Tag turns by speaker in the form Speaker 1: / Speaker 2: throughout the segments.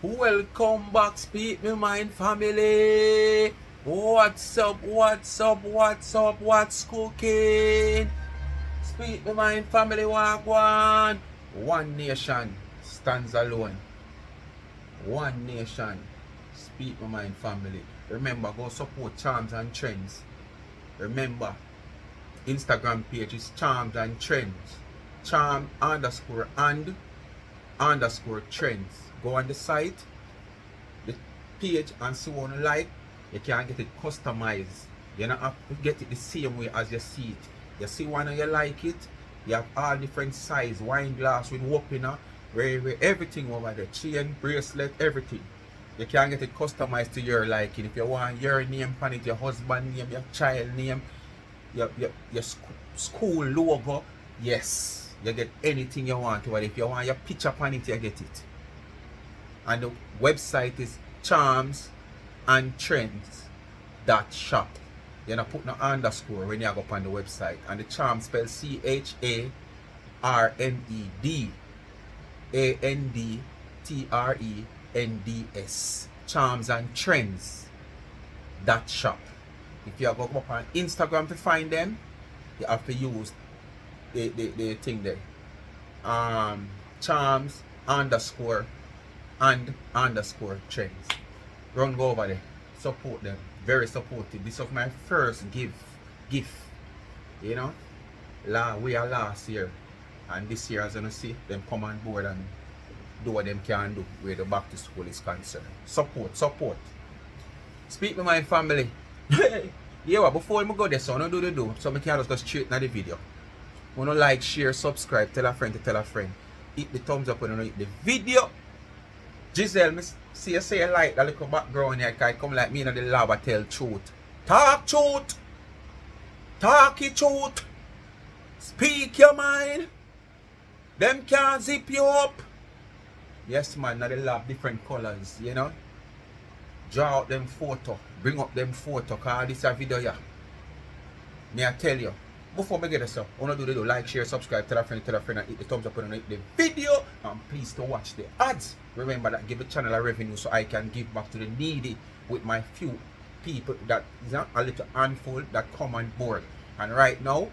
Speaker 1: Welcome back, Speak Me Mind family. What's up, what's up, what's up, what's cooking? Speak Me Mind family, walk one. One nation stands alone. One nation. Speak My Mind family. Remember, go support Charms and Trends. Remember, Instagram page is Charms and Trends. Charm underscore and underscore trends. Go on the site, the page, and see what you like. You can get it customized. You don't have to get it the same way as you see it. You see one and you like it, you have all different size, wine glass with opener, everything over there, chain, bracelet, everything. You can get it customized to your liking. If you want your name on it, your husband name, your child name, your school logo, yes. You get anything you want to it. If you want your picture on it, you get it. And the website is charmsandtrends.shop. You're not put no underscore when you go up on the website. And the charm spelled CharmsandTrends. Charmsandtrends.shop. If you go up on Instagram to find them, you have to use the thing there. Charms underscore and underscore trends. Run go over there. Support them. Very supportive. This is my first gift. You know? We are last year. And this year, as you see, them come on board and do what them can do where the back to school is concerned. Support. Speak with my family. Yeah, before I go there, so I don't do the do. So I can just go straight to the video. Want to like, share, subscribe, tell a friend to tell a friend. Hit the thumbs up when you hit the video. Giselle, me see you say you like that little background here, because come like me in the lab and tell truth. Talk truth. Talk your truth. Speak your mind. Them can't zip you up. Yes man, in the lab different colors, you know. Draw out them photo. Bring up them photo, because this is a video here. Me I tell you. Before I get this up, I want to do the like, share, subscribe, tell a friend, and hit the thumbs up when you like the video. And please to watch the ads. Remember that give the channel a revenue so I can give back to the needy with my few people that is a little handful that come on board. And right now,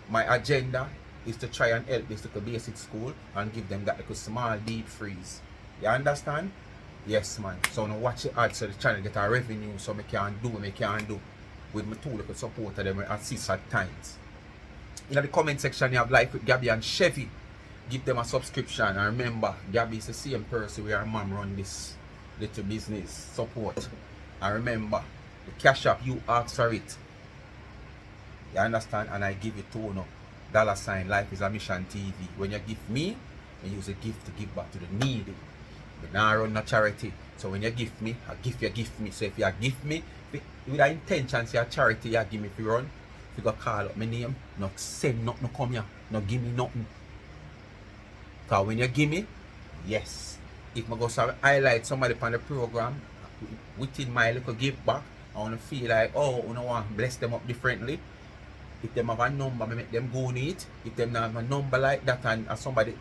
Speaker 1: my agenda is to try and help this little basic school and give them that little small deep freeze. You understand? Yes man. So now watch the ads so the channel get a revenue so I can do what I can do. With my two little supporter them assist at times. In the comment section you have Life with Gabby and Chevy. Give them a subscription, and remember Gabby is the same person where her mom run this little business. Support. And remember the cash app you ask for it. You understand? And I give it to you. $ Life is a Mission TV. When you give me, I use a gift to give back to the needy. But now I run no charity. So when you give me, I give me. So if you give me with the intention say a charity you give me if you run, if you go call up my name, no send nothing, no come here, no give me nothing. Because when you give me, yes. If I go highlight somebody on the program within my little give back, I want to feel like, oh, I want to bless them up differently. If them have a number, I make them go on it. If them not have a number like that and somebody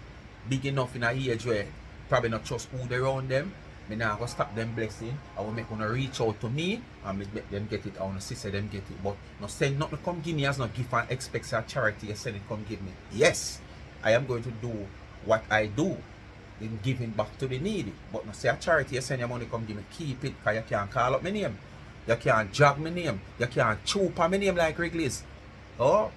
Speaker 1: big enough in a age where probably not trust who they around them, I now go stop them blessing. I will make them reach out to me and make them get it. I want to see them get it. But no send nothing come give me as no gift and expect a charity you send it come give me. Yes, I am going to do what I do in giving back to the needy. But no say a charity you send your money come give me. Keep it, because you can't call up my name. You can't drag my name. You can't choop on my name like Wrigley's. Oh,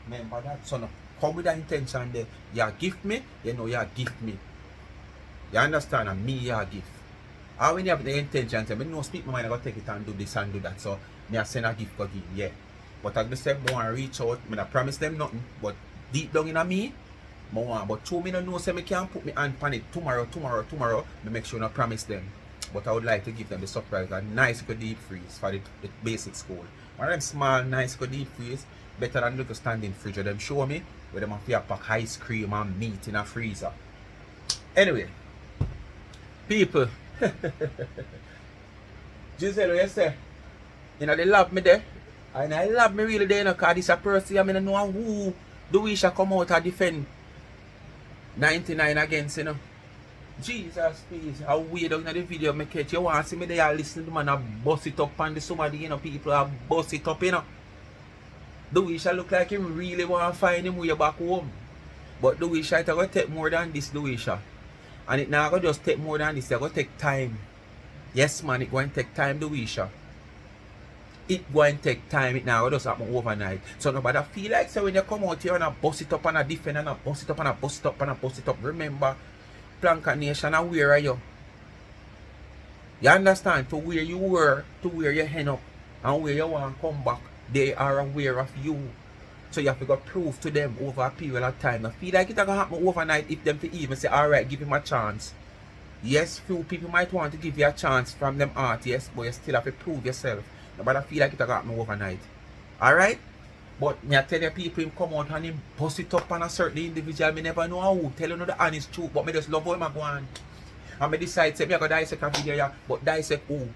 Speaker 1: remember that. So no, come with the intention there. You gift me, you know you gift me. You understand? And me you gift. I when you have the intention to no speak my mind, I go take it and do this and do that. So me I send a gift go give, yeah. But as I said, I want to reach out, I promise them nothing. But deep down in me, I want. But two me don't know say me can't put me hand on it tomorrow. I make sure I promise them. But I would like to give them the surprise, a nice good deep freeze for the basic school. One of them small, nice good deep freeze, better than little standing fridge. Them show me where them have to pack ice cream and meat in a freezer. Anyway, people. Giselle, what you say? You know, they love me there. And I love me really there, you know, because this a person, I mean, I know who Dewiesha come out and defend 99 against, you know. Jesus, please. I wait down in the video, me catch you want to see me there listening to man, I bust it up and the somebody, you know, people I bust it up, you know. Dewiesha look like him really want to find him way back home. But Dewiesha, it's going to take more than this, Dewiesha. And it now going to just take more than this, it's going to take time. Yes, man, it's going to take time, Dewiesha. It going to take time, it now just happen overnight. So nobody feel like so when you come out here and I bust it up and I defend and I bust it up and I bust it up and I bust it up. Remember, Planka Nation, and where are you? You understand? To where you were, to where you end up, and where you want to come back, they are aware of you. So you have to go prove to them over a period of time. I feel like it's going to happen overnight if them to even say, alright, give him a chance. Yes, few people might want to give you a chance from them art, yes, but you still have to prove yourself. But I feel like it's going to happen overnight. Alright? But me I tell you people him come out and him bust it up on a certain individual. Me never know how. Tell you know the honest truth. But me just love how him a go on. And me decide say me I go dissect a video yeah, but dissect who.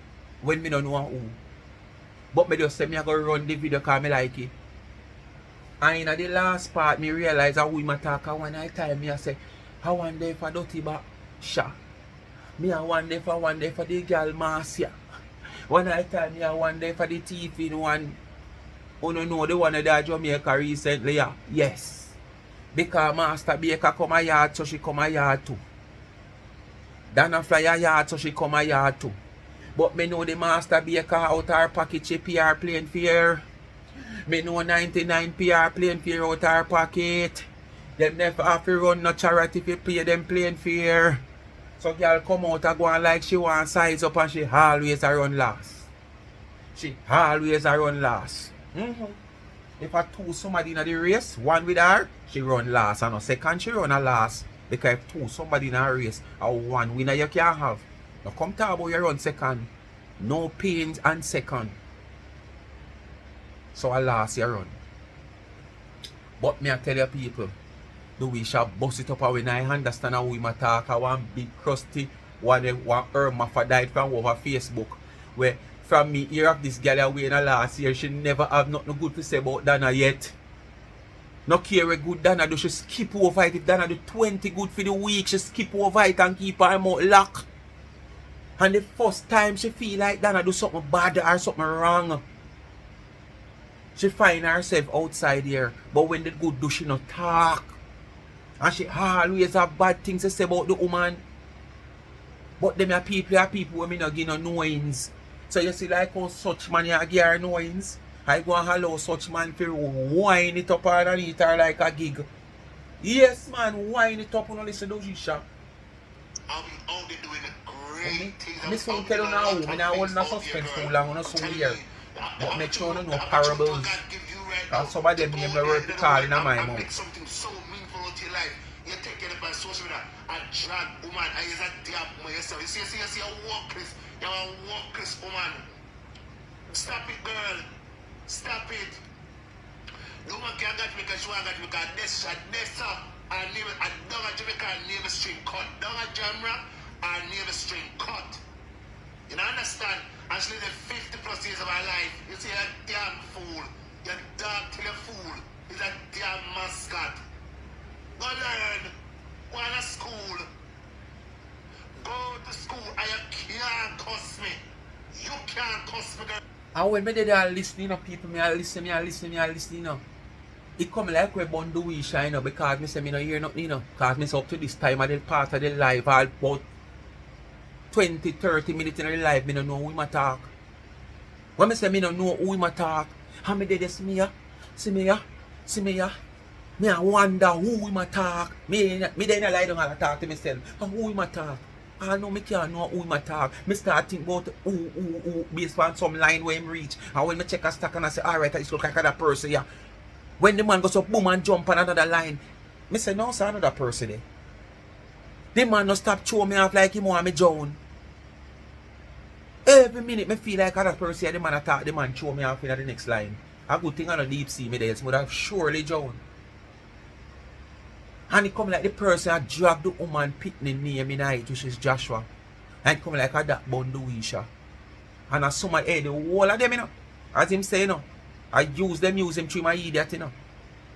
Speaker 1: When me don't know who. But me just say me I go run the video because me like it. And in the last part me realize how we talk and one time me I say I wonder if I dirty back shot. Me I wonder if the girl Marcia. One time me I wonder if the thief in one. Oh no, the one that Jamaica recently, yeah. Yes. Because Master Baker come a yard, so she come a yard too. Dana fly a yard, so she come a yard too. But me know the Master Baker out her pocket, she PR plane fare. Me know 99 PR plane fare out her pocket. Them never have to run no charity if you pay them plane fare. So girl come out and go on like she want size up and she always a run last. She always a run last. If I two somebody in the race, one with her, she run last, and a second she run a last. Because if two somebody in a race, or one winner you can't have. Now come talk about you run second. No pains and second. So a last you run. But me I tell you people, Dewiesha bust it up when I understand how we talk. I want big crusty one hermaphrodite from over Facebook. Where from me hear of this girl away in the last year, she never have nothing good to say about Dana yet. No care what good Dana do, she skip over it. If Dana do 20 good for the week, she skip over it and keep her mouth locked. And the first time she feel like Dana do something bad or something wrong, she find herself outside here. But when the good do, she not talk. And she always have bad things to say about the woman. But them are people who me not give no knowings. So you see like how such man you give her knowings. I go and allow such man to wind it up underneath her like a gig. Yes man, wind it up and listen to Dewiesha.
Speaker 2: I'll be only doing great things.
Speaker 1: I soon tell you now, I don't hold no suspense too long, I don't so here. But make sure you know parables. Because some of them name the word to call in my mouth.
Speaker 2: Something so meaningful to your life. You take it up on social media and drag woman and you're a damn woman yourself. You see a workless. You're a workless woman. Stop it, girl. Stop it. No one can get me because she want to get me because Nessa and name it. And down at Jamaica and name a string cut. Down at Jamra and name a string cut. You know, understand? Actually, the 50 plus years of our life, you see a damn fool. You're dark till a fool. He's a damn mascot. Go learn. Go to school. Go to school and you can't cuss me. You can't cuss me, girl.
Speaker 1: And when me there listening to people, me listen, you know. It come like we born Dewiesha, you know, because me say me no hear nothing, you know. Because me say up to this time of the part of the life, all about 20-30 minutes in the life, me don't know who my talk. When me say me don't know who my talk, how me did this me ya? See me ya? Me I wonder who my talk. Me then lie down and talk to myself. Who my talk? I know me can't know who my talk. Me start think about who based on some line where him reach. And when me check a stack and I say, alright, I look like that person, yeah. When the man goes up, boom, and jump on another line, me say, no, it's another person there. The man no stop throw me off like him want me drown. Every minute me feel like other person, the man attack, the man throw me off in the next line. A good thing on the deep sea me there, so would have surely drowned. And it come like the person that drag the woman pitney name in it, which is Joshua. And it come like a that bun Dewiesha. And as someone head the whole of them, you know. As him say, you know. I use him through my idiot, you know.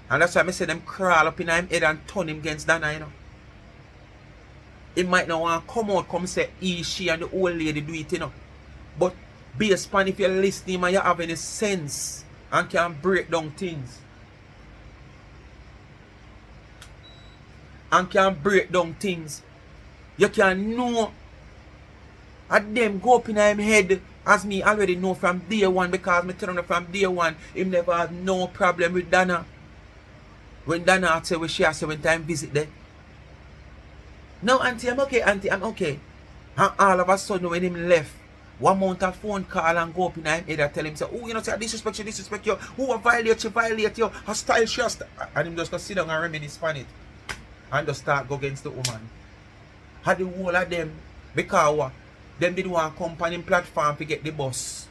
Speaker 1: And that's why I say them crawl up in him head and turn him against Dana, you know. It might not want to come out, come say he, she and the old lady do it, you know. But based upon if you're listening and you have any sense and can break down things. And can break down things. You can know. And them go up in him head as me already know from day one, because me tell him from day one him never had no problem with Dana. When Dana say what she has when time visit there. No, auntie, I'm okay, auntie, I'm okay. And all of a sudden when him left, one month a phone call and go up in him head and tell him, say, oh, you know, say, I disrespect you, who violate you, hostile, she hostile. And him just go sit down and reminisce on it. And just start go against the woman. Had the whole of them, because what? Them did want company platform to get the bus.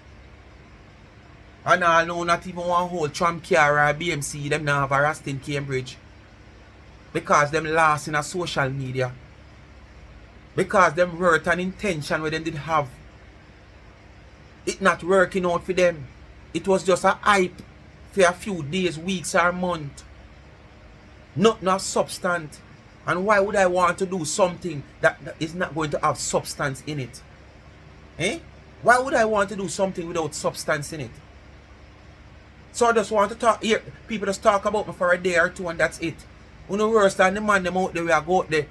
Speaker 1: And all know not even one whole tram car or BMC, them now have a rest in Cambridge. Because them lost in a social media. Because them worth and intention where them did have. It not working out for them. It was just a hype for a few days, weeks or month. Nothing of substance. And why would I want to do something that is not going to have substance in it? Eh? Why would I want to do something without substance in it? So I just want to talk here. People just talk about me for a day or two and that's it. When the worst than the man them out there, we are go out there.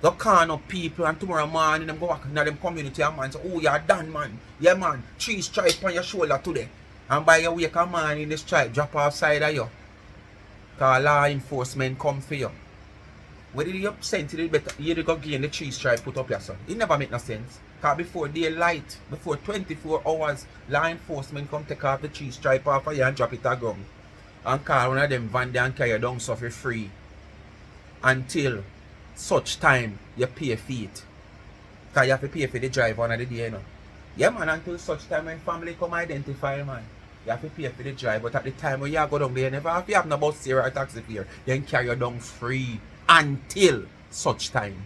Speaker 1: Go con up people and tomorrow morning them go back in them community and man say, oh, you're done, man. Yeah, man. 3 stripes on your shoulder today. And by your wake a man in the stripe drop off side of you. Because law enforcement come for you. Where did you send it better? You go gain the 3 stripe put up your son. It never make no sense. Because before daylight, before 24 hours, law enforcement come take off the 3 stripe off of you and drop it at ground. And call one of them van there and carry you down so for free. Until such time you pay for it. Because you have to pay for the drive on the day, you know. Yeah, man, until such time when family come identify, man. You have to pay for the drive, but at the time when you go down there, you never have to have no bus fare or taxi fare. Then carry you down free until such time.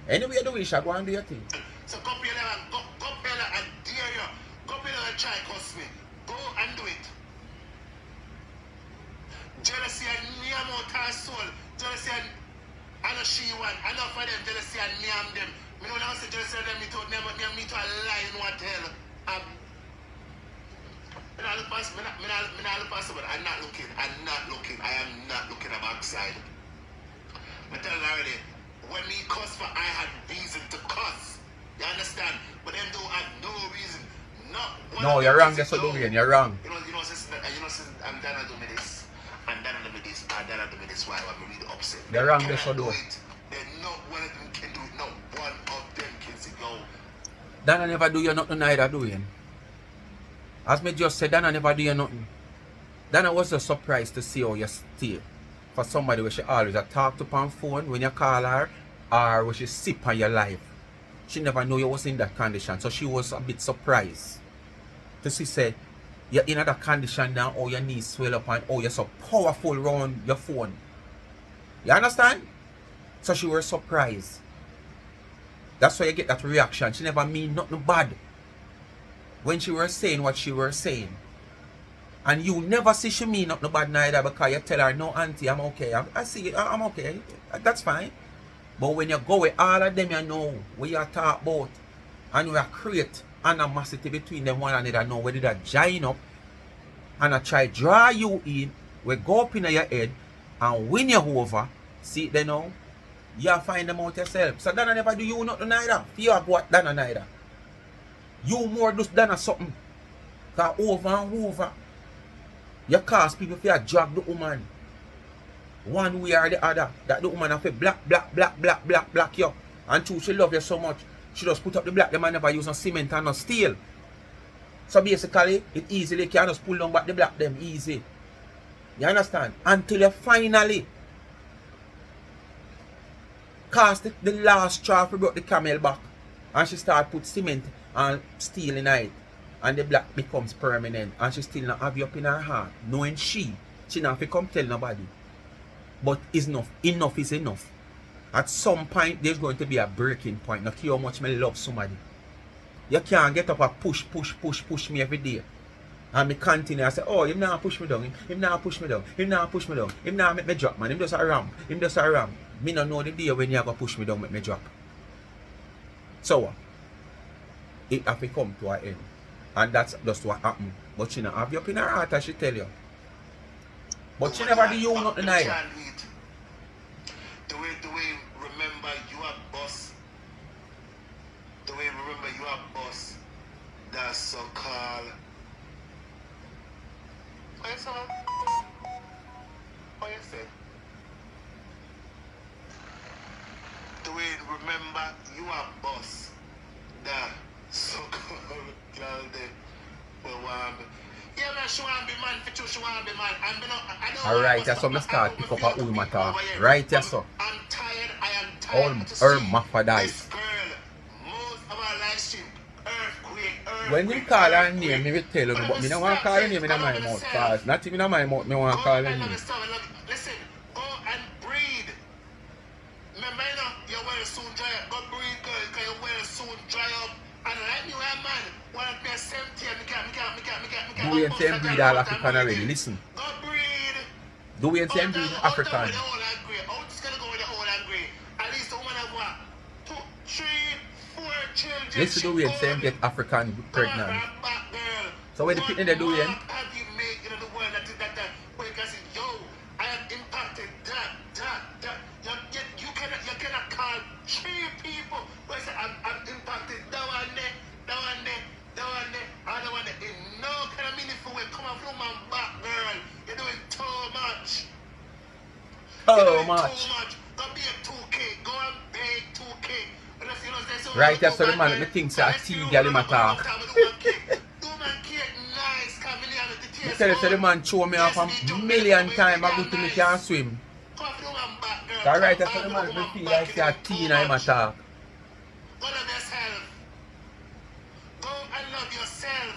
Speaker 1: Anyway, Dewiesha, go and do your thing.
Speaker 2: So go pay them and go pay them and dare you. Go pay them and try cost me. Go and do it. Jealousy and name out her soul. Jealousy and I know she one. Enough of them jealousy and name them. Me know now say jealousy and them me to a lie in what hell. Me not look past but I'm not looking. I am not looking at backside. I tell you already, when me cuss for I had reason to cuss. You understand? But them don't have no reason.
Speaker 1: No, you're wrong, that's what you're doing. You're wrong.
Speaker 2: You know, since I'm done doing this. I'm done doing this. I'm done doing this. Why I'm really upset.
Speaker 1: You're wrong, that's what you're doing.
Speaker 2: Then not one of them can do it. No one of them can say, yo.
Speaker 1: Dana never do you nothing neither doing. As me just said, Dana never do you nothing. Dana was just surprised to see how you stay for somebody where she always talk to on phone when you call her, or when she sip on your life. She never knew you was in that condition, so she was a bit surprised to see say you're in that condition now, or your knees swell up and oh you're so powerful around your phone. You understand? So she was surprised. That's why you get that reaction. She never mean nothing bad when she was saying what she was saying. And you never see she mean nothing bad neither, because you tell her, no auntie, I'm okay. I see it, I'm okay. That's fine. But when you go with all of them, you know what you talk about, and you create animosity between them one another, know whether they join up and I try draw you in, we go up in your head and win you over. See it then now? You find them out yourself. So Dana never do you nothing neither. You have what Dana neither. You more just Dana something. Because over and over, you cause people to drag the woman one way or the other. That the woman have to black you. And true, she love you so much. She just put up the black, the man never use no cement and no steel. So basically, it easily can just pull down back the black them easy. You understand? Until you finally cast the last straw to brought the camel back. And she start put cement and steel in it. And the black becomes permanent. And she still not have you up in her heart. Knowing she not have to come tell nobody. But it's enough. Enough is enough. At some point, there's going to be a breaking point. Not how much me love somebody. You can't get up and push me every day. And me continue and say, oh, him now push me down. Him now push me down. Him now push me down. Him now make me drop, man. Him just a ramp. Me don't know the day when you go push me down, make me drop. So it have to come to an end. And that's just what happened. But she not have you up in her heart as she tell you. But she never do you nothing either.
Speaker 2: The way remember you are boss. The way remember you are boss. That's so called. What you say? What you say? The way remember you are boss. That so called girl there. Yeah, man, she want to be man. For sure, she want to be man. I don't.
Speaker 1: Alright, that's how I start pick up a woman talk. Right, yes, sir.
Speaker 2: I'm tired. I am
Speaker 1: All
Speaker 2: tired.
Speaker 1: her maffadite.
Speaker 2: This girl, most of our live stream, earthquake.
Speaker 1: When you call her name, me will tell you, but me don't want to call her name in my mouth. Cause not even in my mouth, me want to call her name.
Speaker 2: Listen, go and breathe. Remember, your well soon dry up. Go breathe, girl, because your well soon dry up. And like me, where man, want me a 70, me can't.
Speaker 1: Do we intend breed all African already? Listen.
Speaker 2: Go breathe.
Speaker 1: Do we intend breed African?
Speaker 2: I'm just gonna go with the old and grey. At least the woman have what? 2, 3, 4 children.
Speaker 1: Listen, do we intend get African pregnant? So when the people they do it?
Speaker 2: Have you made in the world that where you can say, yo, I am impacted. You cannot call 3 people where you say I'm impacted. That one there. Other one there. In no kind of meaningful way. Come on from my back, girl. You're doing too much.
Speaker 1: Too much.
Speaker 2: Go be a 2K. Go and pay 2K.
Speaker 1: Right, that's what the man me thinks a tea girl in my talk. Me tell you, so the man show me off a million times I go to me can swim. Alright, that's what the man me feel like say a tea in my talk.
Speaker 2: Go love yourself. Go and love yourself.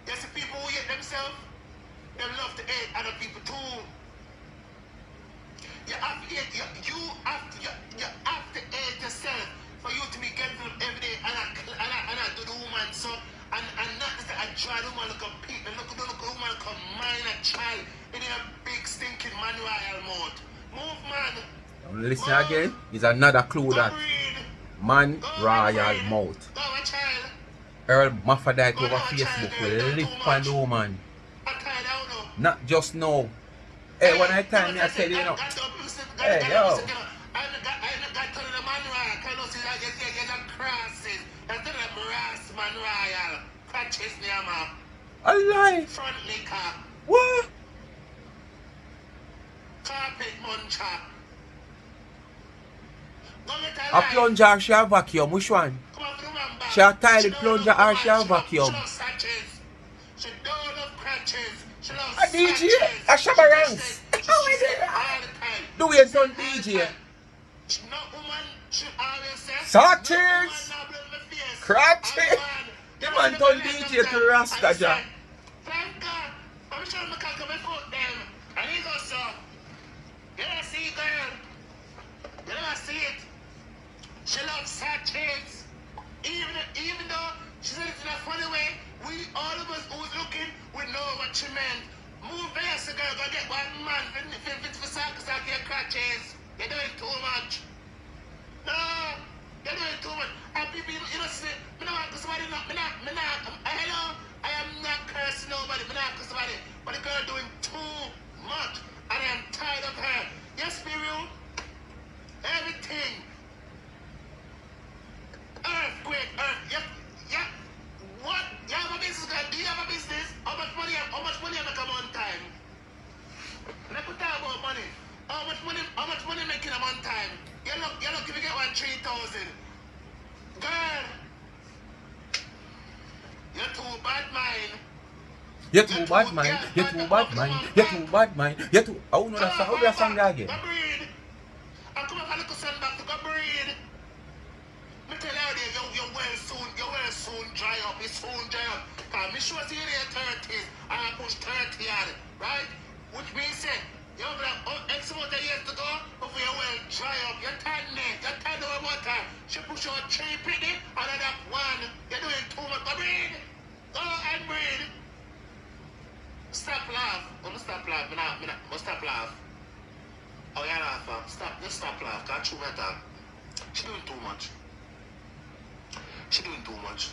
Speaker 2: You see people who hate themselves, they love to hate other people too. You have to hate yourself for you to be getting up every day and I do the woman so and not just I try the woman to compete and look the woman come mine a child in a big stinking manual mode. Move man.
Speaker 1: Listen again, is another clue that man royal mouth. Earl Maffadite over Facebook will live on the woman. Not just now. Hey, when I tell me, I tell you, you know. Hey, yo. A lie. What?
Speaker 2: Carpet muncher.
Speaker 1: A plunger or she a vacuum? Which one? She a toilet plunger or she a vacuum?
Speaker 2: She don't love crutches. She loves
Speaker 1: a DJ? A Shabarangs? How is it? Do we turn DJ?
Speaker 2: No woman should always say
Speaker 1: Sawters! Crutches! The man turn DJ to Rasta Jack.
Speaker 2: Thank God. I'm sure I can come and put them. And he goes so. You don't see it, girl. You don't see it. She loves sachets. Even though she said it in a funny way, we all of us who's looking, we know what she meant. Move there, so girl, go get one man for sack your crutches. You're doing too much. No, you're doing too much. And people, you know, say, me not want somebody, hello, I am not cursing nobody, me not cursing somebody, but the girl doing too much, and I am tired of her. Yes, be real. Everything. Earthquake, yeah. What? You have a business, girl? Do you have a business? How much money you make a month time? Let me talk about money. How much money making a month time? You're lucky if you get 3,000. Girl, you're too bad mind.
Speaker 1: You're too bad mind. You're too bad mind. You're too bad mind. You're too. Oh no, that's how do you song that again?
Speaker 2: Go breathe. I'm coming for a little son back to go breathe. Me tell you, your well soon dry up. It's soon dry up. Me sure see you in your 30s. I push 30 at it, right? Which means say, you have like X amount of years to go before your well dry up. You're tired of water. She push out 3 pretty, another 1. You're doing too much. Go breathe. Go and breathe. Stop laugh. Don't stop laugh. Stop laugh. Oh, yeah, laugh. Stop. Just stop laugh. Can't chew my talk. She doing too much. much. She doing too much.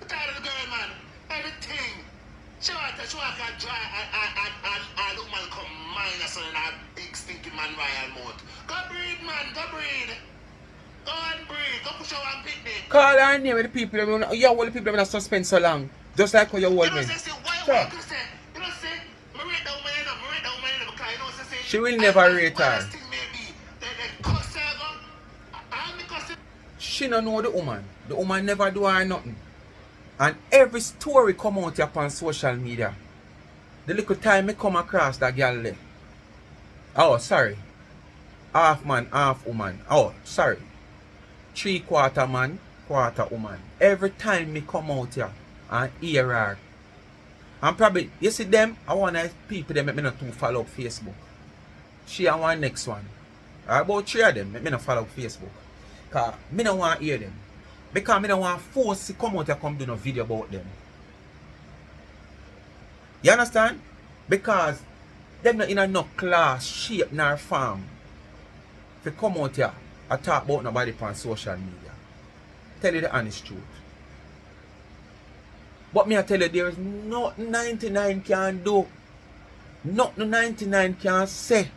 Speaker 2: I'm tired of the girl, man. Anything. She want to dry and look man come mine or something in a big stinking man royal mouth. Go breathe, man. Go breathe. Go and breathe. Go push out and picnic.
Speaker 1: Call her name with the people. You hold the people that suspend so long. Just like how you hold me. She will never rate her. She don't know the woman. The woman never do her nothing. And every story come out here upon social media. The little time me come across that girl there. Oh, sorry. Half man, half woman. Oh, sorry. 3/4 man, 1/4 woman. Every time me come out here and hear her. And probably, you see them, I want to people that make me not too follow up Facebook. She and one next one. About 3 of them make me not follow up Facebook. Because me don't want to hear them. Because I don't want to force to come out and come do no video about them. You understand? Because them not in a no class, shape, nor farm. If you come out here and talk about nobody on social media. Tell you the honest truth. But me I tell you, there is nothing 99 can do. Nothing 99 can say.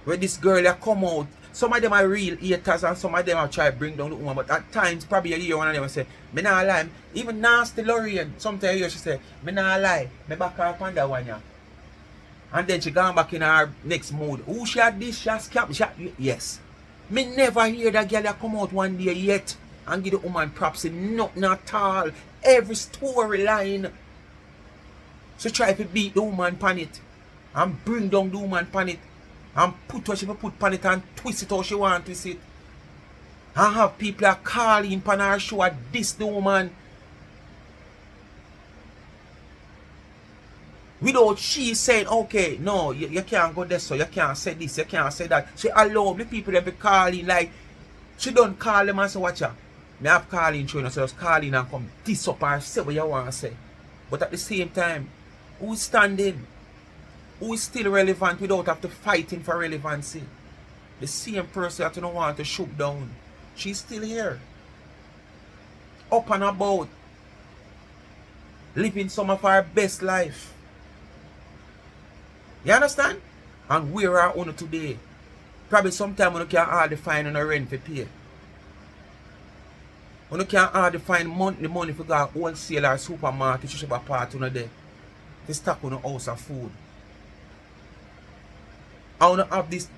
Speaker 1: Where this girl that come out. Some of them are real haters and some of them are try to bring down the woman. But at times, probably you hear one of them say, me not lie. Even Nasty Lorraine, sometimes you hear she say, me not lie. Me back her up on that one, yeah. And then she gone back in her next mood. Who she had this? She has cap. Yes. Me never hear that girl that come out one day yet and give the woman props in nothing at all. Every storyline. She try to beat the woman pan it. And bring down the woman pan it. And put what she put pan it and twist it how she want to twist it. And have people are calling pan her show and diss the woman. Without she saying, okay, no, you can't go there, so you can't say this, you can't say that. She allow the people that be calling, like, she don't call them and say, watch her. Me have calling through, so just calling and come diss up and say what you want to say. But at the same time, who's standing? Who is still relevant without have to fighting for relevancy? The same person that you don't want to shoot down. She's still here. Up and about. Living some of her best life. You understand? And where are we today? Probably sometime we can hardly find on a rent to pay. We can hardly find monthly money for go wholesale or supermarket to shop a part on there. To stock on a house of food. I want to have this,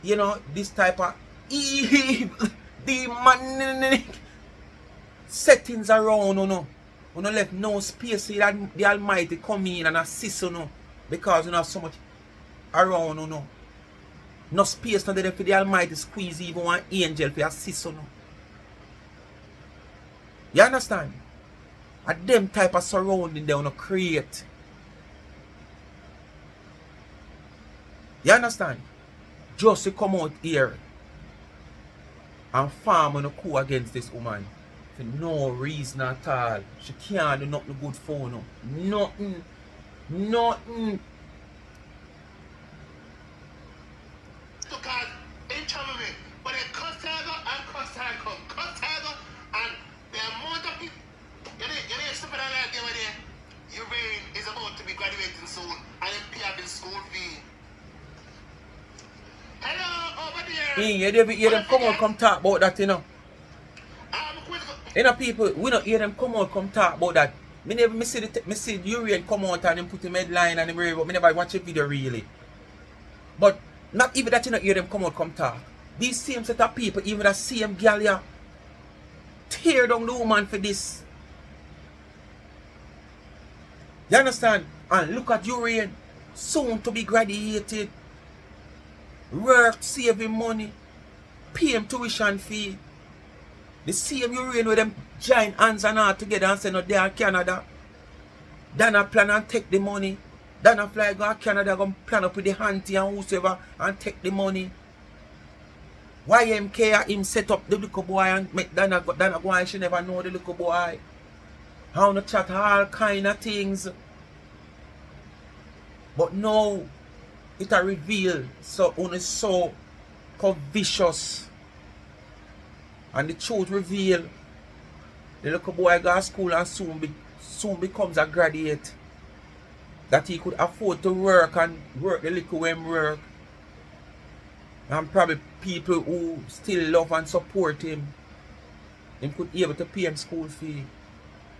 Speaker 1: you know, this type of evil, demonic settings around, you know. We don't left no space so that the Almighty come in and assist, you know. Because you know have so much around, you know. No space not there for the Almighty squeeze even one angel for assist, you know. You understand? And them type of surrounding they want to create. You understand? Just to come out here and farm on a coup against this woman for no reason at all. She can't do nothing good for no. Nothing. Nothing.
Speaker 2: Because in trouble me, but they cuss Tiger and cuss Tiger, cuss Tiger, and the amount of people, you know, stupid like them there. Your brain is about to be graduating soon, and then pay up in school fee. Hello, over there.
Speaker 1: You hear them come out, come talk about that, you know. You know, people, we don't hear them come out, come talk about that. Me see Urian come out and them put him headline and him rave, but me never watch a video really. But not even that you don't hear them come out, come talk. These same set of people, even that same girl here, tear down the woman for this. You understand? And look at Urian, soon to be graduated. Work, saving money, pay him tuition fee. The same Urian with them giant hands and all together and say no they are Canada. Then I plan and take the money. Then I fly go to Canada go plan up with the auntie and whosoever and take the money. YMK him set up the little boy and make Dana go and she never know the little boy. How to chat all kind of things. But no. It a reveal so only so vicious. And the truth reveal. The little boy go to school and soon becomes a graduate. That he could afford to work and work the little when work. And probably people who still love and support him. Him could be able to pay him school fee.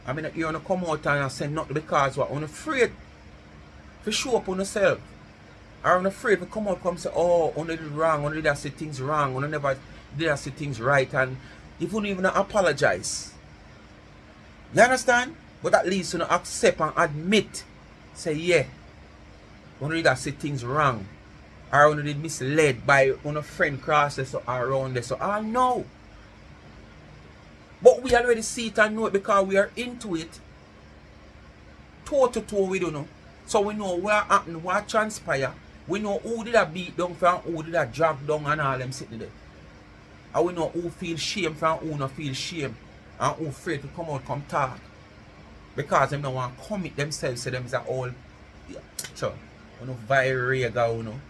Speaker 1: I mean, you want to come out and say nothing because what? I'm afraid to show up on yourself. Or I'm afraid to come out and say, oh, only did wrong, only did I say things wrong, only never did I say things right, and you wouldn't even apologize. You understand? But at least you know, accept and admit. Say, yeah, only did I say things wrong. Or only did misled by a friend crosses around there. So I know. But we already see it and know it because we are into it. Toe to toe we don't know. So we know what happened, what transpired. We know who did I beat down from, who did I drag down and all them sitting there. And we know who feel shame from who not feel shame. And who afraid to come out, come talk. Because them don't want to commit themselves to them is all. Yeah. So, you know, virega, you know.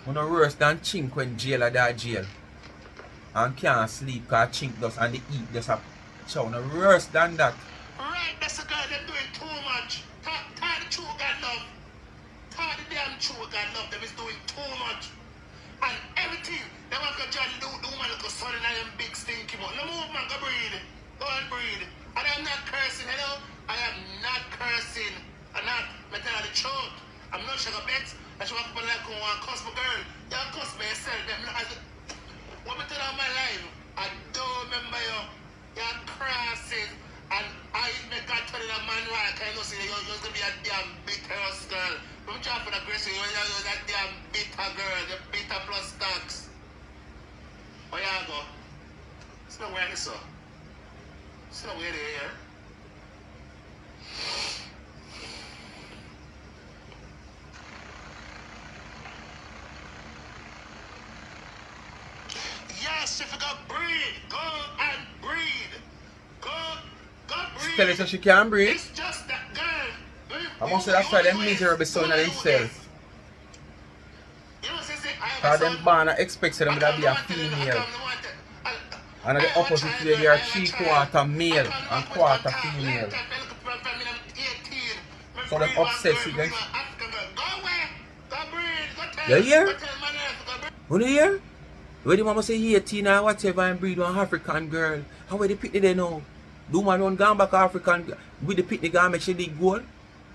Speaker 1: You know, worse than chink when jail or that jail. And can't sleep because chink does and they eat does a chow. No worse than that.
Speaker 2: Right, that's the girl them doing too much. Tie the true God love. Tie the damn true God love them is doing too much. And everything, they want to judge the woman look son and them big stinky mouth. No move man, go breathe. Go and breathe. And I'm not cursing, hello? I am not cursing. I'm not, I tell you the truth. I'm not sugar bet. I should walk up like one cuss my girl. You cuss me yourself. What me tell you my life? I don't remember you. You're crossing. And I make God tell you a man right. I know say you're going to be a damn bitter girl. Don't try for the grace. You're that damn bitter girl. The bitter plus tax. Where you go? It's not where this is. It's not where they are. Yes, if you go breathe, go and breathe. Go breathe.
Speaker 1: Tell her so she can't breathe.
Speaker 2: It's just that girl.
Speaker 1: I must say that's why them miserable son of themselves.
Speaker 2: You know what I'm saying?
Speaker 1: Because them born expect them to be a female. And the opposite way they are 3/4 male and 1/4 female. So them obsessed with them. You hear? You hear? When the mama say 18 or whatever and breed one African girl, how will they pick they know? Do man run gone back African with the picnic and make sure they gold?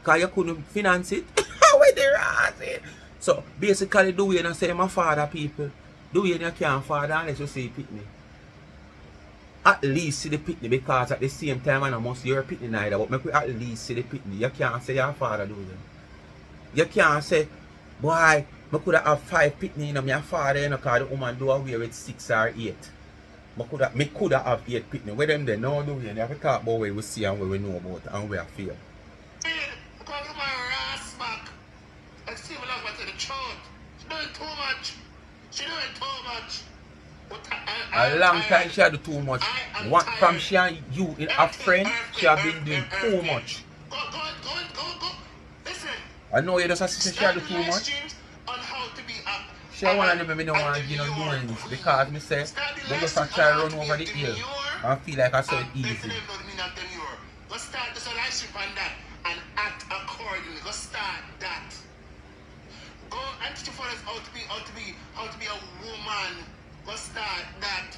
Speaker 1: Because you couldn't finance it? How will they rise it? So basically do you not say my father people? Do you not can't father unless you say picnic? At least see the picnic because at the same time I must you're picnic neither, but make we at least see the picnic. You can't say your father do them. You can't say, boy, I could have 5 picnic in my father, you know, because the woman do away with 6 or 8. Me could have 8 picnic. Where them they know do you? You have to talk about what we see and what we know about and where I feel.
Speaker 2: Because of my ass back. I see me like to the truth. She doing too much. She doing too much.
Speaker 1: A long time she had do too much. What from she and you in a friend, she have been doing too much.
Speaker 2: Go. Listen.
Speaker 1: I know you just say she had do too much.
Speaker 2: On how to be up.
Speaker 1: She want to me don't want to give no doings because me say they just try to run over the hill and feel like I saw it easy.
Speaker 2: Go start the relationship on that and act accordingly. Go start that. Go and teach your fathers how to be a woman. Go start that.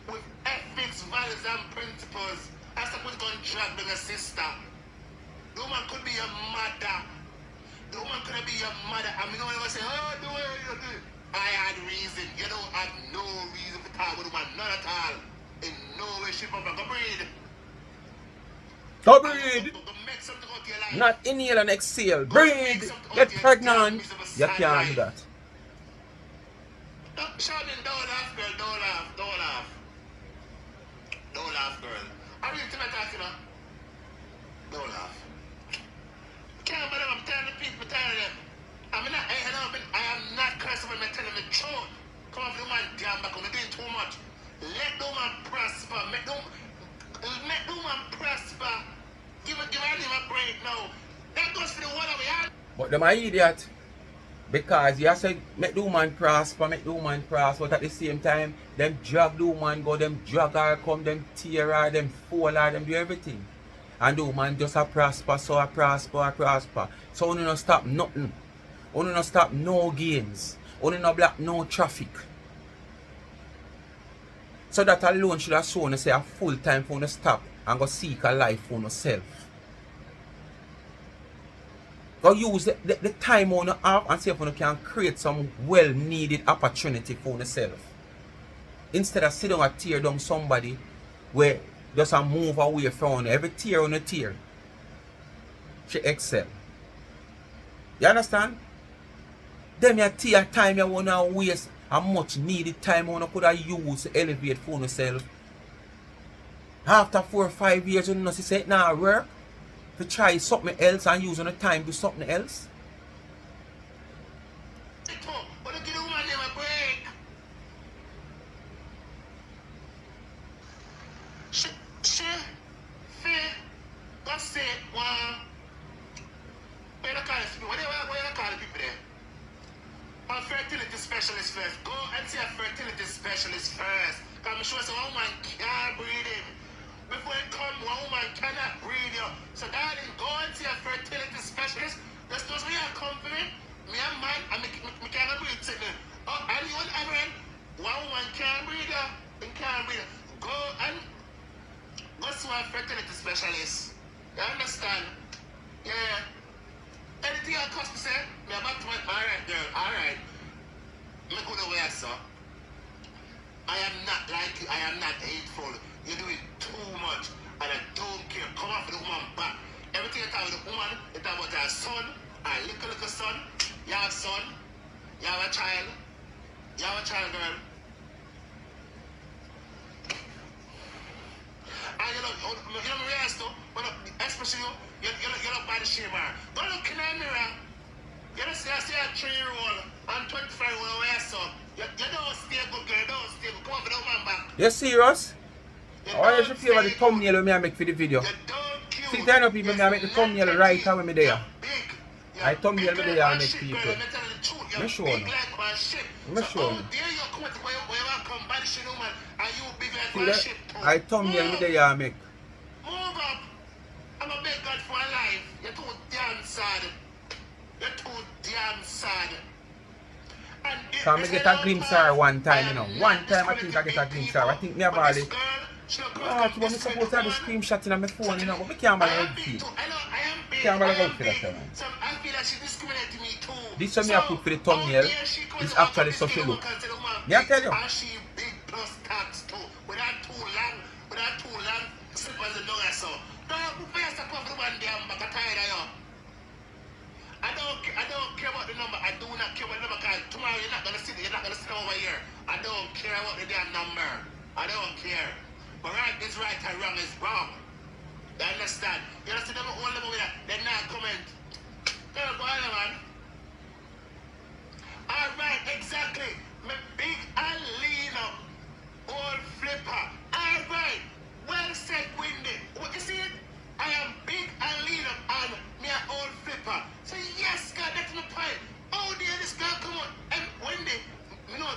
Speaker 2: With ethics, values, and principles. That's what we're going to drag with a sister. The woman could be your mother. The woman could be your mother. I mean, no one will say, oh, the way you do. I had reason. You don't have no reason to talk with a woman. Not at all. In no way, shape, or form. Go breathe.
Speaker 1: Go breathe. Not inhale and exhale. Breathe. Get pregnant. You can't do that.
Speaker 2: Shouting, don't laugh, girl. Don't laugh. Don't laugh, girl. I really tell you, you know. Don't laugh. Can't believe I'm telling the people, telling them. I am not cursing when I'm telling the truth. Come on, the man, damn back, we're doing too much. Let the man prosper. Make the man prosper. Give him a break now. That goes for the one of we had.
Speaker 1: But them are idiot. Because you say make the woman prosper, but at the same time, them drag the woman go, them drag her come, them tear her, them fall her, them do everything. And the woman just a prosper, so a prosper. So only no stop nothing. Only no stop no gains. Only no block no traffic. So that alone should have shown say a full time for you to stop and go seek a life for yourself. Go use the time on you have and see if you can create some well needed opportunity for yourself. Instead of sitting and tear down somebody where just a move away from you. Every tear on a tear. She excel. You understand? Them your tear time you wanna waste a much needed time you could have used to elevate for yourself. After 4 or 5 years you know say it now work. To try something else and use on the time to something else.
Speaker 2: Fertility specialist first. Go and see a fertility specialist first. Because I'm sure some woman can't breed him. Before it come, one woman cannot breed you. So darling, go and see a fertility specialist. That's just where I come from. Me and man, I can't breed sickness. Oh, and you want everyone, one woman can't breed you. And can't breed you. Go and go see a fertility specialist. You understand? Yeah. Anything I cost me say, me about to alright girl, alright. Me go the way I saw. I am not like you, I am not hateful. You do it too much and I don't care. Come off the woman back. Everything you talk with the woman, you talk about her son, her little son. You have a son, you have a child. You have a child, girl. And you know me realize though, but especially you look by the shame her. Go look in the mirror. You don't see a 3-year-old and 25-year-old where I saw. You don't stay good, girl. You don't stay good. Come on for the woman back.
Speaker 1: You serious? Or you should feel the thumbnail when I make for the video. See, there are people I make the thumbnail right away me there. I thumbnail me there and make people. Me show you. Me show you. See that? I thumbnail me there and make.
Speaker 2: Move up. I'm a big God for a life. You're too damn sad. You're too damn sad.
Speaker 1: Can I get a glimpse of her one time, you know? One time I think I get a glimpse of her. I think me have already. Oh, I'm supposed to have a screenshot in my phone, you know, but I can't buy a feed. Can't buy a outfit that time. This one I put for the thumbnail is actually such a look. Me I tell you.
Speaker 2: I don't care about the number. I do not care about the number because tomorrow you're not gonna sit over here. I don't care about the damn number. I don't care. But right is right and wrong is wrong. You understand? You understand them all over with that. They're not comment. Girl, go on, man. Alright, exactly. My big and lean up. Old flipper. Alright. Well said, Windy. What you see it? I am big and lean up and me an old flipper. So yes, God, that's my point. Oh dear, this girl come on. And Wendy, me know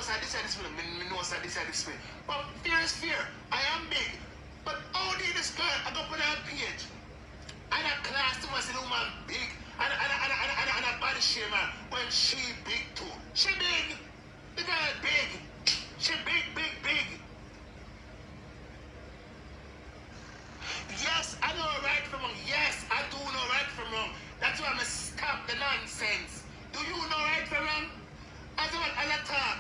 Speaker 2: say this way. Me know say this way. But fear is fear. I am big. But oh dear, this girl, I go put her page. And a class to myself, woman big. And a body shamer when she big too. She big. The girl big. She big. Yes, I know right from wrong. Yes, I do know right from wrong. That's why I'm going to stop the nonsense. Do you know right from wrong? As I talk.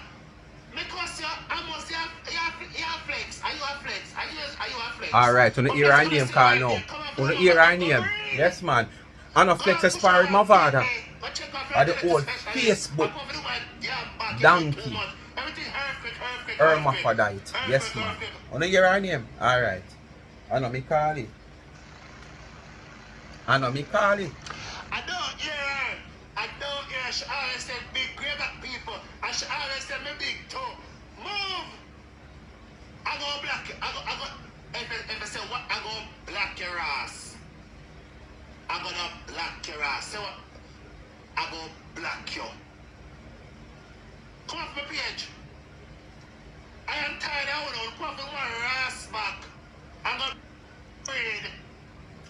Speaker 2: Because you have flex. Are you a flex? Are you a flex?
Speaker 1: Alright, on the ear and name call now. On the ear and name. Yes, man. I'm a flex as far as my father. At the old Facebook donkey. Hermaphrodite. Yes, man. On the ear and name. Alright. I know me call it.
Speaker 2: I don't hear her. She always said big grey back people. And she always said me big too. Move. I go black. If I say what, I go black your ass. I go black your ass. Say what? I go block you. Come off my page. I am tired of hold on. Come off my ass back. I'm going to breed.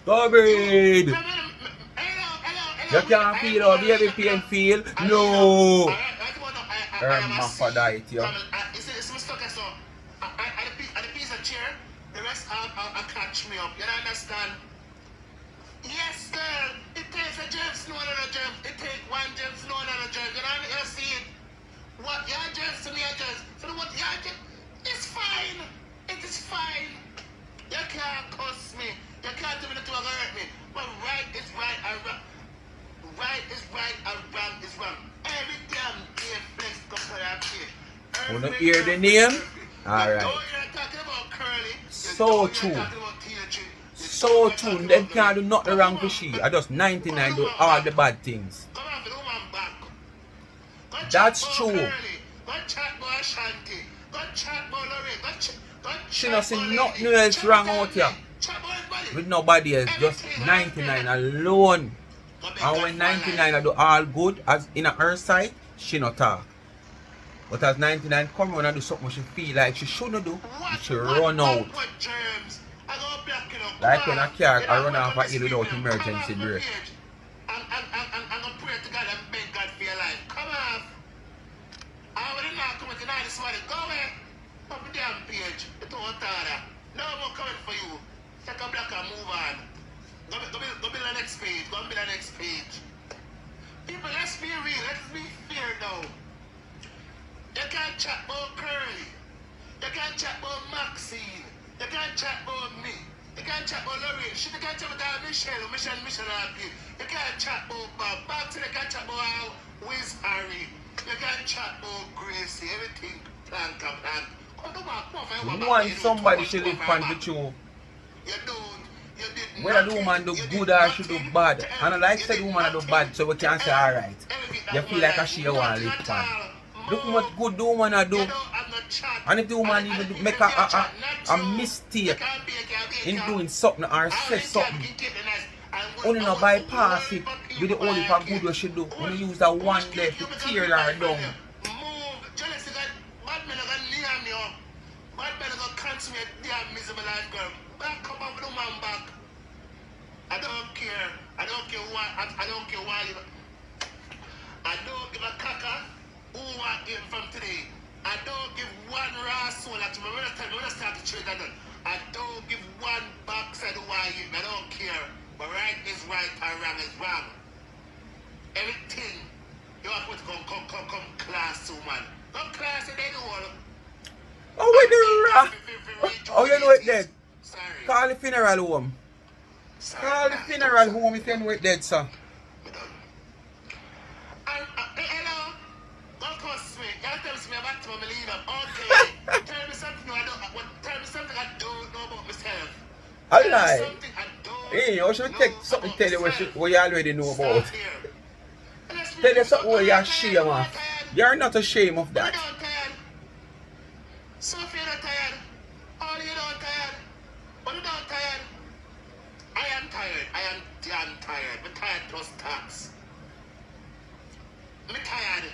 Speaker 1: Go breed.
Speaker 2: Hello.
Speaker 1: You can't feel how baby pain feel. No. Hermaphrodite, yo.
Speaker 2: It's my stuck so. At the piece of chair, the rest I'll catch me up. You understand? Yes, girl. It takes a gem, snow and a gem. It takes one gem, snow and a gem. You see it? What your gems to me are gems. So what your gem? It's fine. It is fine. You can't cuss me. You can't do me to hurt me. But right is right and wrong. Right is right and wrong is wrong. Every damn day flex comes to that shit.
Speaker 1: Wanna hear the name? Alright.
Speaker 2: Talking about Curly.
Speaker 1: So true. So true. Them can't do nothing wrong for she. I just 99 do all the bad things. That's true. She not see nothing else wrong out here. With nobody else. Just 99 alone. And when 99 I do all good as in her sight, she not talk. But as 99 come around and do something she feel like she shouldn't do, she run out. Like when a car I run off a hill without emergency brake.
Speaker 2: I'm gonna pray to God and beg God for your life. Come on. I already not coming tonight this morning. Go away. Up the damn page. It's all tired. No more coming for you. Take a block and move on. Go be the next page. Go be the next page. People, let's be real. Let's be fair now. You can't chat about Curly. You can't chat about Maxine. You can't chat about me. You can't chat about Lorraine. You can't chat about Michelle. Michelle Harvey. You can't chat about Bob. Bob today can't chat about Wiz Harry. You can't chat about Gracie. Everything plank.
Speaker 1: You want somebody to live on with you.
Speaker 2: You don't.
Speaker 1: Whether the woman do good or she do bad. And I like say the woman do bad so we can say alright. You feel like a she want to live on. Look how much good the woman do. And if the woman even make a mistake in doing something or say something, only not bypass it with the only part good what she do. Only use that one left to tear her down.
Speaker 2: I don't care. I don't care why. I don't care why. I don't give a caca who want him from today. I don't give one raw soul. Like when I start to trade that done. I don't give one backside who want him. I don't care. But right is right and wrong is wrong. Everything you have to come class to, man. Come class in anyone.
Speaker 1: Oh, wait, the oh, you know it dead.
Speaker 2: Sorry.
Speaker 1: Call the funeral home. Call the funeral home if you know it dead, sir.
Speaker 2: Hello? Don't cuss me. You tell me about to my leader. Okay. Tell me something I don't know about myself.
Speaker 1: I lie.
Speaker 2: Something I don't
Speaker 1: Hey, you should take something
Speaker 2: about
Speaker 1: tell you
Speaker 2: myself.
Speaker 1: what you already know about.
Speaker 2: Stop here.
Speaker 1: Tell you something what you're ashamed of. You're not ashamed of that.
Speaker 2: So if you're not tired, all you not tired, but you not tired. I am tired. I am damn tired. I'm tired plus tax. I'm tired.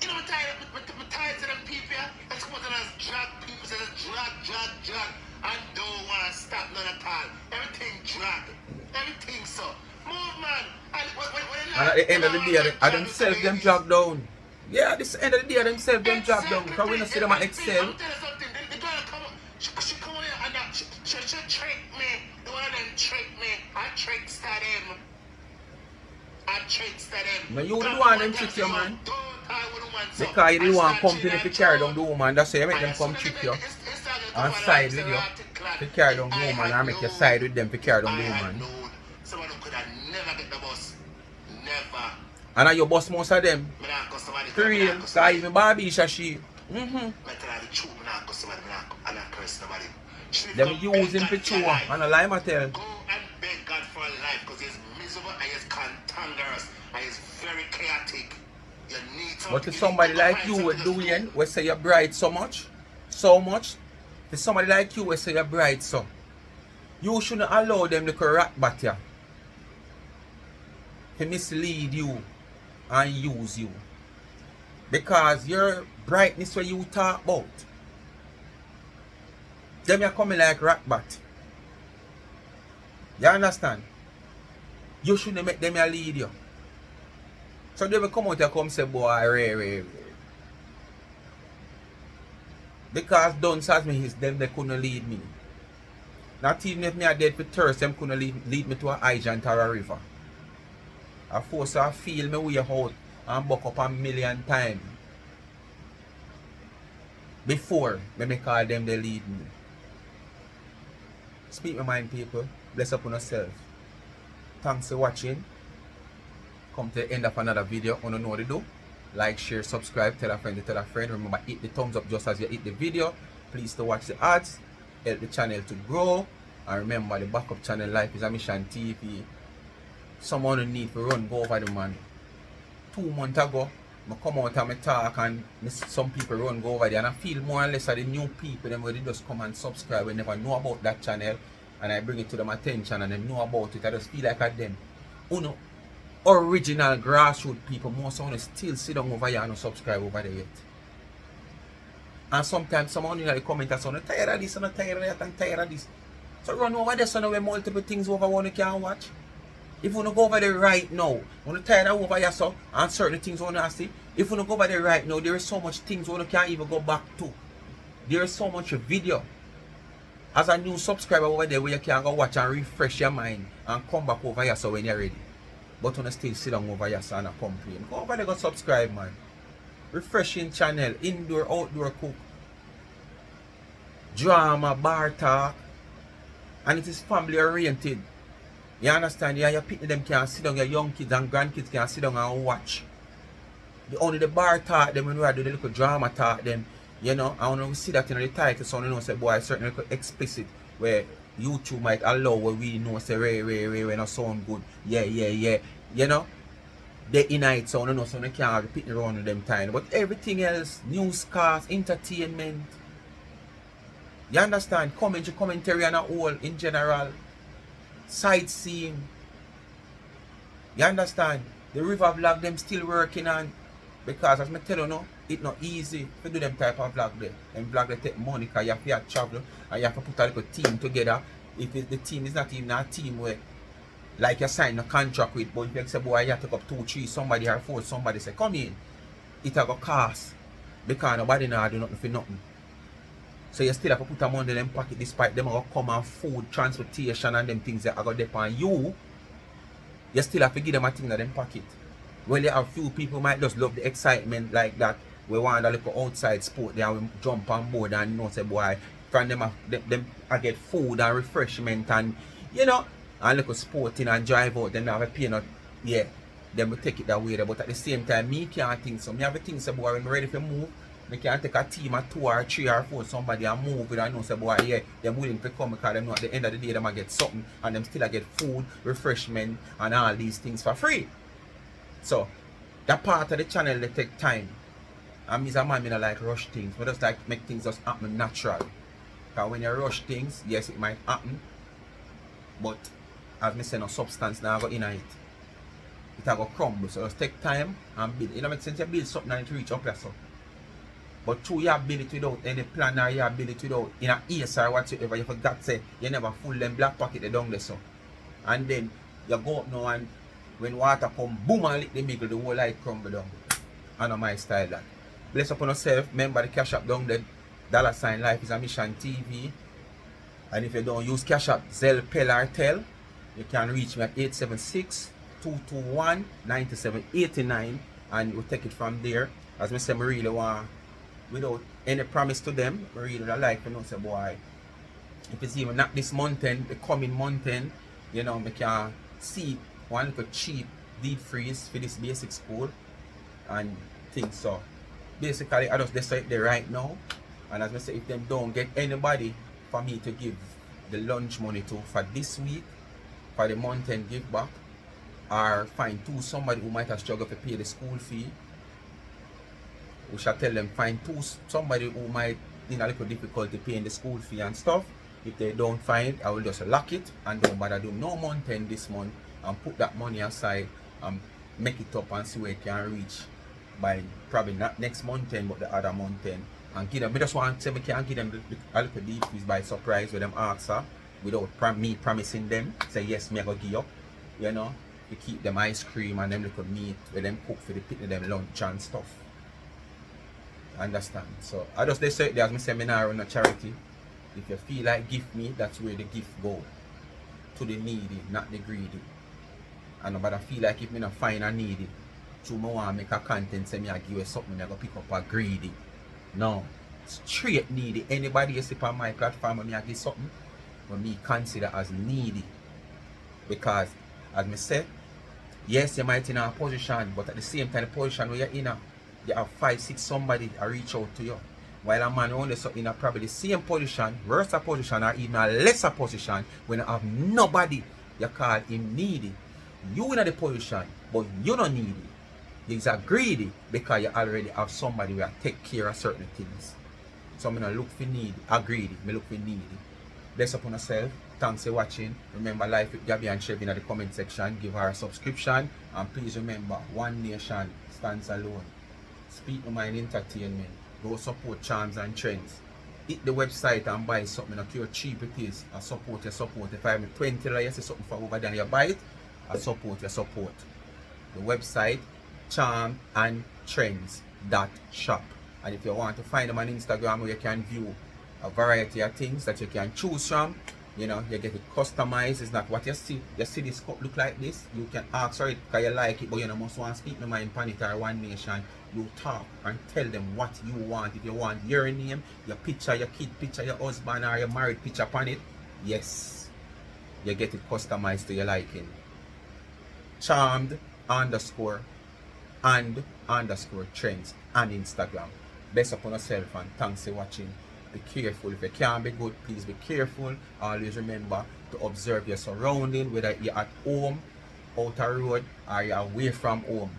Speaker 2: You know I'm tired. I'm tired of them people. That's come out and drag people. Say drag. I don't want to stop none at all. Everything drag. Everything so. Move, man.
Speaker 1: And at the end of the day, I themselves them drop down. Yeah, this end of the day, themselves them drop down. Because we don't see them at excel.
Speaker 2: I'm telling you something. The girl come up. She come on here and she trick me. The one of them trick me. I trickster them.
Speaker 1: No, you the one them trick you, man. Because you the one company to carry down the woman. That's why you make them come trick you. And side with you. To carry down the woman and make you side with them to carry down the woman.
Speaker 2: Someone who could have never get the bus. Never.
Speaker 1: And are you boss most of them? For real. Because even Dewiesha, she. Them use him for true. And a lie I tell.
Speaker 2: Go and beg God for life because he's miserable and he's cantankerous and he's very chaotic. You need something.
Speaker 1: But to somebody like you with doing, we say you're bright so much. To somebody like you, we say you're bright so. You shouldn't allow them to rat bat you. To mislead you and use you. Because your brightness where you talk about, them are coming like rat bat. You understand? You shouldn't make them a lead you. So they will come out and come say, boy, rare. Because done as me is them, they couldn't lead me. Not even if me are dead for thirst, them couldn't lead me to a hydrant or a river. I force I feel me way out and buck up a million times before me call them they lead me. Speak my mind, people. Bless up on yourself. Thanks for watching. Come to the end of another video. You know what to do. Like, share, subscribe, tell a friend to tell a friend. Remember, hit the thumbs up just as you hit the video. Please to watch the ads. Help the channel to grow. And remember, the backup channel Life is a Mission TV. Someone who need to run go over the man. 2 months ago, I come out and I talk and some people run go over there, and I feel more or less of the new people them where they just come and subscribe and never know about that channel, and I bring it to them attention and they know about it. I just feel like at them. Uno original grassroots people, most of them still sit down over here and subscribe over there yet. And sometimes someone in the comment and say, I'm tired of this, I'm tired of that, I'm tired of this. So run over there so now we multiple things over one you can watch. If you want to go over there right now, when you're tired of over here so, and certain things you want to see, if you want to go over there right now, there is so much things you can't even go back to. There is so much video. As a new subscriber over there where you can go watch and refresh your mind and come back over here so when you're ready. But when you still sit down over here so and complain, go over there go subscribe, man. Refreshing channel, indoor, outdoor cook, drama, bar talk, and it is family oriented. You understand? Yeah, your people them can sit down, your young kids and grandkids can sit down and watch. Only the bar talk them when we do the little drama talk them, you know, and when we see that in the title, so you know say boy certain little explicit where YouTube might allow where we know say ray not sound good. Yeah. You know? They in it so you know so they can't repeat around with them time. But everything else, newscast, entertainment. You understand? Commentary and all in general. Sightseeing. You understand? The river vlog them still working on, because as I tell you now, it's not easy to do them type of vlog there. And vlog they take money because you have to travel and you have to put a little team together. If the team is not even a team where like you sign a contract with, but if you say boy you have to take up 2, 3 somebody or 4 somebody say come in, it will go cost because nobody now do nothing for nothing. So you still have to put a money in them pocket despite them going to come and food, transportation and them things that are going to depend on you. You still have to give them a thing in them pocket. Well, you have few people might just love the excitement like that. We want a little outside sport there and we jump on board and you know say boy, from them I get food and refreshment and you know, and little sporting and drive out, then I have a peanut, yeah. Then we take it that way there. But at the same time, me can't think so. Me have a thing say boy when I'm ready to move. I can take a team of 2 or 3 or 4 somebody and move with and know say boy yeah, they're willing to come because they know at the end of the day they might get something and them still get food, refreshment and all these things for free. So that part of the channel they take time. And me as a man, I don't like rush things. I just like make things just happen natural. Because when you rush things, yes it might happen. But as I say no substance now go in it. It will go crumble. So just take time and build. It don't make sense you build something and it reach up there so. But through your ability without any plan or your ability without in a ace or whatsoever, you forgot say you never full them black pocket they down there so. And then you go up now and when water come boom and lick the middle, the whole light crumble down. I know my style that. Bless upon yourself, remember the cash app down there, $ Life is a Mission TV. And if you don't use cash app, Zelle, Pell or Tel, you can reach me at 876-221-9789 and we'll take it from there. As I say, I really want, without any promise to them, I really like to know, say, boy, if it's even not this mountain, the coming mountain, you know, we can see one little cheap deep freeze for this basic school and things. So basically, I just decide there right now. And as I say, if them don't get anybody for me to give the lunch money to for this week, for the mountain give back, or find somebody who might have struggled to pay the school fee, we shall tell them find somebody who might in a little difficulty paying the school fee and stuff. If they don't find, I will just lock it and don't bother do no mountain this month and put that money aside and make it up and see where it can reach by probably not next mountain but the other mountain, and give them. I just want to say we can give them a little decrease by surprise with them answer without me promising them say yes me I go give up, you know, to keep them ice cream and them little meat with them cook for the picnic them lunch and stuff. Understand? So I just say it there as my seminar on a charity. If you feel like gift me, that's where the gift go. To the needy, not the greedy. And nobody feel like if me not find a needy, so me want to make a content say me I give you something, I go pick up a greedy. No. Straight needy. Anybody you see on my platform and me I give something, but me consider as needy. Because as me say, yes you might in a position, but at the same time the position where you're in, you have 5-6 somebody I reach out to you. While a man only so in a probably the same position, worse position or even a lesser position, when you have nobody, you call him needy. You in the position, but you don't needy. You're greedy because you already have somebody who take care of certain things. So I'm not look for need, greedy, I look for needy. Bless upon yourself. Thanks for watching. Remember Life with Gabby and Chevy in the comment section. Give her a subscription. And please remember, one nation stands alone. Speak no mind entertainment. Go support Charms and Trends. Hit the website and buy something. I care how cheap it is. I support your support. If I have $20 you see something for over there, you buy it. I support your support. The website charmandtrends.shop. And if you want to find them on Instagram where you can view a variety of things that you can choose from, you know, you get it customized. It's not what you see. You see this cup look like this, you can ask for it because you like it, but you know, must want to speak no mind pan it or one nation. You talk and tell them what you want. If you want your name, your picture, your kid picture, your husband or your married picture upon it, yes, you get it customized to your liking. Charmed _and_ trends on Instagram. Best upon yourself and thanks for watching. Be careful. If you can't be good, please be careful. Always remember to observe your surrounding, whether you're at home, out a road, or you're away from home.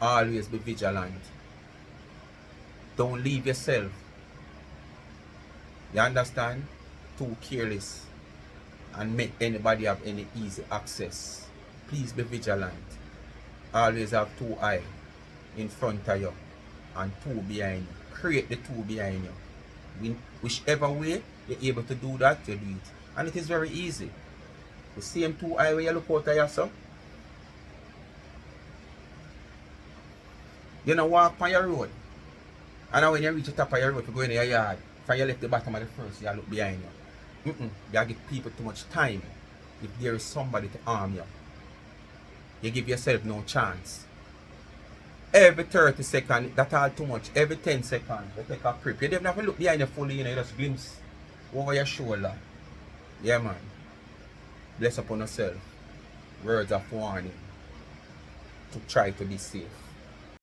Speaker 1: Always be vigilant. Don't leave yourself, you understand, too careless and make anybody have any easy access. Please be vigilant. Always have 2 eyes in front of you and 2 behind you. Create the 2 behind you. Whichever way you're able to do that, you do it. And it is very easy. The same 2 eyes where you look out of yourself. You know, walk on your road. And when you reach the top of your road, you go in your yard. From you left the bottom of the first, you look behind you. You give people too much time. If there is somebody to harm you, you give yourself no chance. Every 30 seconds, that's all too much. Every 10 seconds, you take a prep. You don't have to look behind you fully, you know, you just glimpse over your shoulder. Yeah, man. Bless upon yourself. Words of warning to try to be safe.